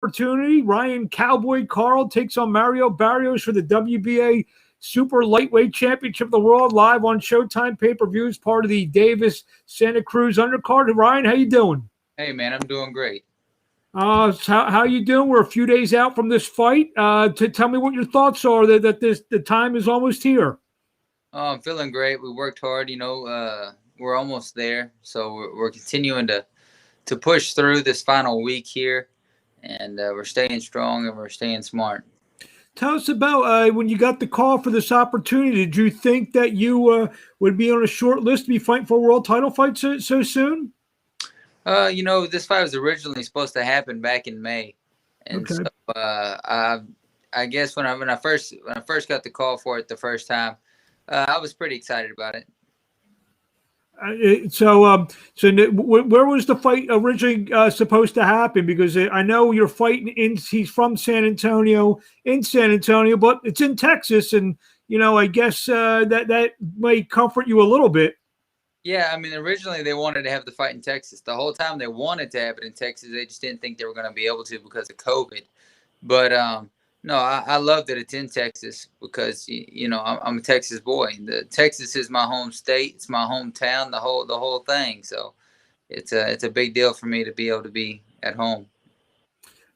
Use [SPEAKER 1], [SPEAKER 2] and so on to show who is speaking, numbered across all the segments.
[SPEAKER 1] opportunity. Ryan Cowboy Karl takes on Mario Barrios for the WBA Super Lightweight Championship of the World live on Showtime pay-per-view as part of the Davis Santa Cruz undercard. Ryan, how you doing?
[SPEAKER 2] Hey, man, I'm doing great.
[SPEAKER 1] How you doing? We're a few days out from this fight. To tell me what your thoughts are that the time is almost here.
[SPEAKER 2] Oh, I'm feeling great. We worked hard. We're almost there, so we're continuing to push through this final week here, and we're staying strong and we're staying smart.
[SPEAKER 1] Tell us about when you got the call for this opportunity. Did you think that you would be on a short list to be fighting for a world title fight so soon?
[SPEAKER 2] This fight was originally supposed to happen back in May, and
[SPEAKER 1] okay.
[SPEAKER 2] So I guess when I first got the call for it the first time, I was pretty excited about it.
[SPEAKER 1] So where was the fight originally supposed to happen? Because I know you're fighting he's from San Antonio, but it's in Texas, and I guess that might comfort you a little bit.
[SPEAKER 2] Yeah, I mean, originally they wanted to have the fight in Texas. The whole time they wanted to have it in Texas, they just didn't think they were going to be able to because of COVID. But no, I love that it's in Texas because I'm a Texas boy. Texas is my home state. It's my hometown. The whole thing. So it's a big deal for me to be able to be at home.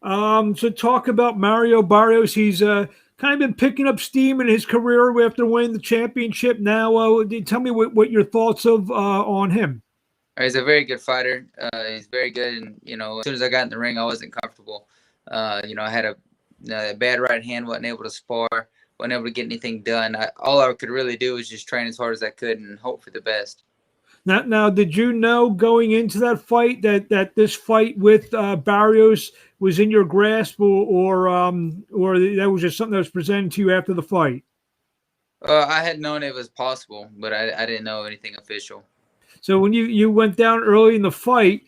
[SPEAKER 1] So talk about Mario Barrios. He's kind of been picking up steam in his career after winning the championship. Now, tell me what your thoughts on him.
[SPEAKER 2] He's a very good fighter. He's very good, and as soon as I got in the ring, I wasn't comfortable. I had a bad right hand, wasn't able to spar, wasn't able to get anything done. All I could really do was just train as hard as I could and hope for the best.
[SPEAKER 1] Now, did you know going into that fight that this fight with Barrios was in your grasp, or that was just something that was presented to you after the fight?
[SPEAKER 2] I had known it was possible, but I didn't know anything official.
[SPEAKER 1] So when you went down early in the fight,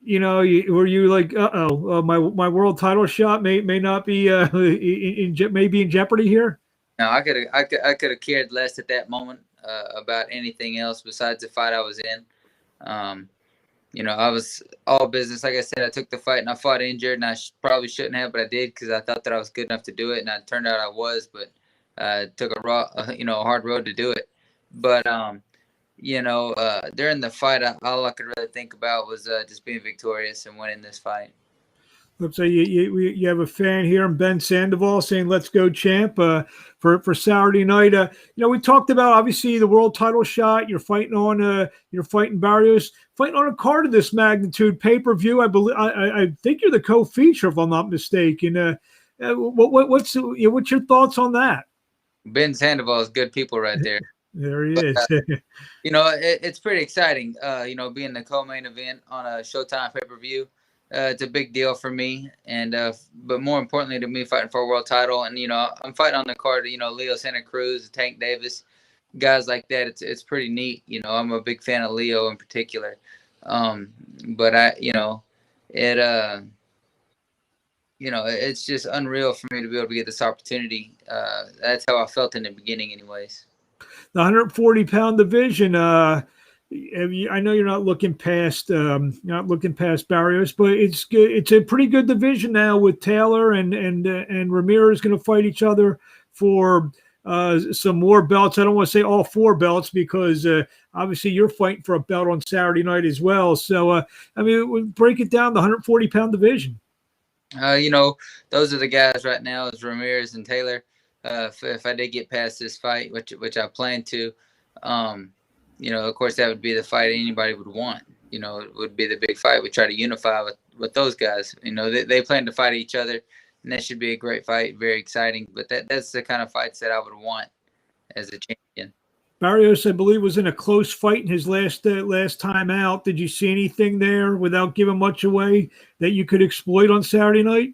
[SPEAKER 1] were you like, my world title shot may not be in jeopardy here?
[SPEAKER 2] No, I could have cared less at that moment about anything else besides the fight I was in. I was all business. Like I said, I took the fight and I fought injured, and I probably shouldn't have, but I did because I thought that I was good enough to do it, and it turned out I was, but took a hard road to do it. But during the fight, all I could really think about was just being victorious and winning this fight.
[SPEAKER 1] Looks like you have a fan here, Ben Sandoval, saying "Let's go, champ!" For Saturday night. We talked about obviously the world title shot. You're fighting Barrios, fighting on a card of this magnitude, pay-per-view. I think you're the co-feature, if I'm not mistaken. What's your thoughts on that?
[SPEAKER 2] Ben Sandoval is good people right there.
[SPEAKER 1] There he is.
[SPEAKER 2] It's pretty exciting. Being the co-main event on a Showtime pay-per-view. It's a big deal for me, and but more importantly to me, fighting for a world title. And I'm fighting on the card. Leo Santa Cruz, Tank Davis, guys like that. It's pretty neat. I'm a big fan of Leo in particular. But it's just unreal for me to be able to get this opportunity. That's how I felt in the beginning, anyways.
[SPEAKER 1] The 140-pound division. I know you're not looking past Barrios, but it's a pretty good division now with Taylor and Ramirez going to fight each other for some more belts. I don't want to say all 4 belts because obviously you're fighting for a belt on Saturday night as well. So we'll break it down, the 140-pound division.
[SPEAKER 2] Those are the guys right now, is Ramirez and Taylor. If I did get past this fight, which I plan to. Of course, that would be the fight anybody would want. It would be the big fight. We try to unify with those guys. They plan to fight each other, and that should be a great fight, very exciting. But that's the kind of fights that I would want as a champion.
[SPEAKER 1] Barrios, I believe, was in a close fight in his last time out. Did you see anything there, without giving much away, that you could exploit on Saturday night?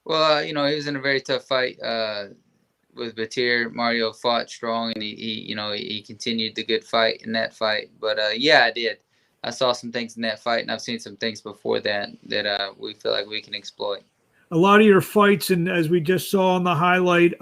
[SPEAKER 2] Well, he was in a very tough fight. With Batir, Mario fought strong, and he continued the good fight in that fight. But yeah, I did. I saw some things in that fight, and I've seen some things before that we feel like we can exploit.
[SPEAKER 1] A lot of your fights, and as we just saw on the highlight,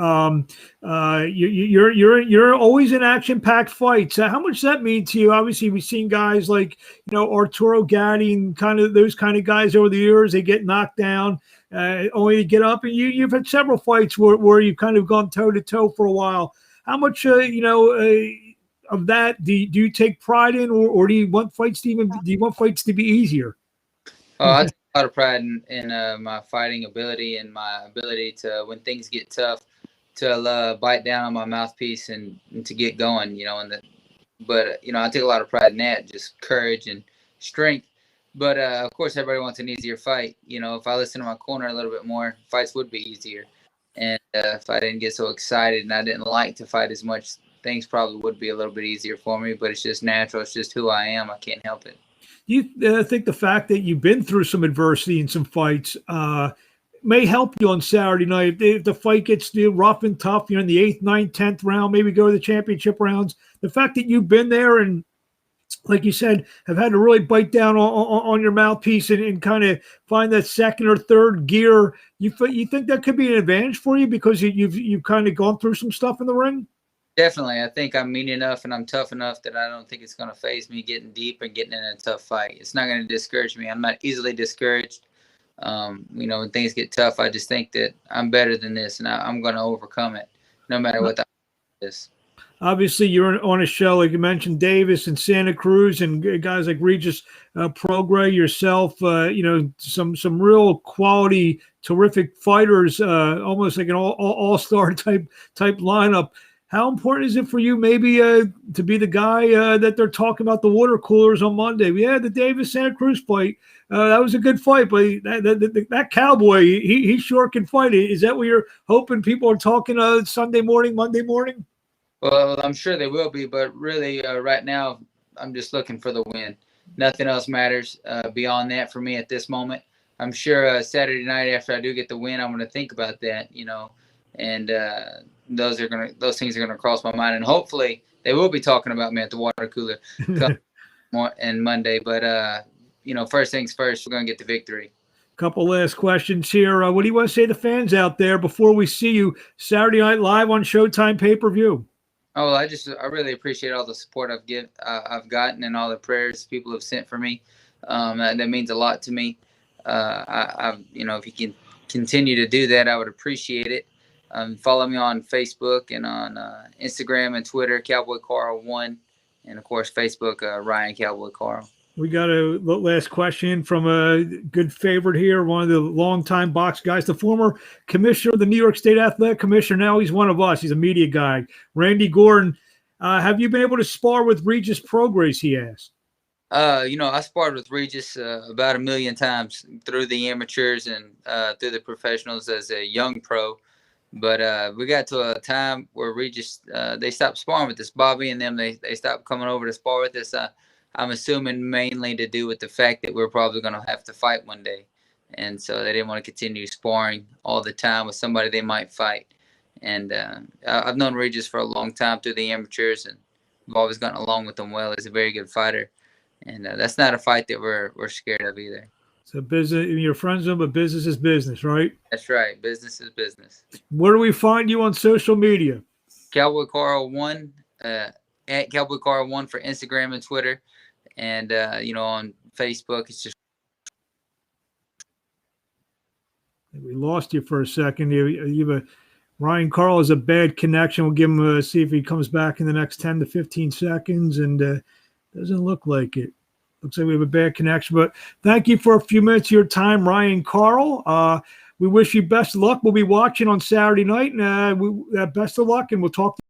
[SPEAKER 1] you're always in action-packed fights. How much does that mean to you? Obviously, we've seen guys like Arturo Gatti and kind of those kind of guys over the years. They get knocked down, only to get up. And you've had several fights where you've kind of gone toe to toe for a while. How much of that do you take pride in, or do you want fights to be easier?
[SPEAKER 2] Oh, I take a lot of pride in my fighting ability and my ability to, when things get tough, to bite down on my mouthpiece and to get going. But I take a lot of pride in that, just courage and strength. But of course, everybody wants an easier fight. If I listen to my corner a little bit more, fights would be easier. And if I didn't get so excited and I didn't like to fight as much, things probably would be a little bit easier for me. But it's just natural. It's just who I am. I can't help it.
[SPEAKER 1] Do you think the fact that you've been through some adversity in some fights may help you on Saturday night? If the fight gets rough and tough, in the 8th, 9th, 10th round, maybe go to the championship rounds. The fact that you've been there and, like you said, have had to really bite down on your mouthpiece and kind of find that second or third gear, you think that could be an advantage for you because you've kind of gone through some stuff in the ring?
[SPEAKER 2] Definitely. I think I'm mean enough and I'm tough enough that I don't think it's going to faze me getting deep and getting in a tough fight. It's not going to discourage me. I'm not easily discouraged. When things get tough, I just think that I'm better than this and I'm going to overcome it no matter what the is.
[SPEAKER 1] Obviously, you're on a show, like you mentioned, Davis and Santa Cruz and guys like Regis Progetto, yourself, some real quality, terrific fighters, almost like an all-star type lineup. How important is it for you maybe to be the guy that they're talking about the water coolers on Monday? Yeah, the Davis Santa Cruz fight. That was a good fight, but that cowboy, he sure can fight. Is that what you're hoping people are talking Sunday morning, Monday morning?
[SPEAKER 2] Well, I'm sure they will be, but really right now I'm just looking for the win. Nothing else matters beyond that for me at this moment. I'm sure Saturday night after I do get the win, I'm going to think about that, and those things are going to cross my mind, and hopefully they will be talking about me at the water cooler and Monday. But first things first, we're going to get the victory.
[SPEAKER 1] Couple last questions here. What do you want to say to fans out there before we see you Saturday night live on Showtime pay-per-view?
[SPEAKER 2] Oh, well, I really appreciate all the support I've gotten and all the prayers people have sent for me. That means a lot to me. If you can continue to do that, I would appreciate it. Follow me on Facebook and on Instagram and Twitter, Cowboy Karl 1, and of course Facebook, Ryan Cowboy Karl.
[SPEAKER 1] We got a last question from a good favorite here, one of the longtime box guys, the former commissioner of the New York State Athletic Commission. Now he's one of us. He's a media guy. Randy Gordon, have you been able to spar with Regis Progetto, he asked?
[SPEAKER 2] I sparred with Regis about 1 million times through the amateurs and through the professionals as a young pro. But we got to a time where Regis, they stopped sparring with us. Bobby and them, they stopped coming over to spar with us. I'm assuming mainly to do with the fact that we're probably going to have to fight one day. And so they didn't want to continue sparring all the time with somebody they might fight. And I've known Regis for a long time through the amateurs, and I've always gotten along with him well. He's a very good fighter. And that's not a fight that we're scared of either.
[SPEAKER 1] So business, you're friends with him, but business is business, right?
[SPEAKER 2] That's right. Business is business.
[SPEAKER 1] Where do we find you on social media?
[SPEAKER 2] Cowboy Karl 1, at Cowboy Karl 1 for Instagram and Twitter. And, on Facebook, it's just.
[SPEAKER 1] We lost you for a second. Ryan Karl has a bad connection. We'll give him see if he comes back in the next 10 to 15 seconds. And doesn't look like it. Looks like we have a bad connection. But thank you for a few minutes of your time, Ryan Karl. We wish you best of luck. We'll be watching on Saturday night. And best of luck, and we'll talk to you.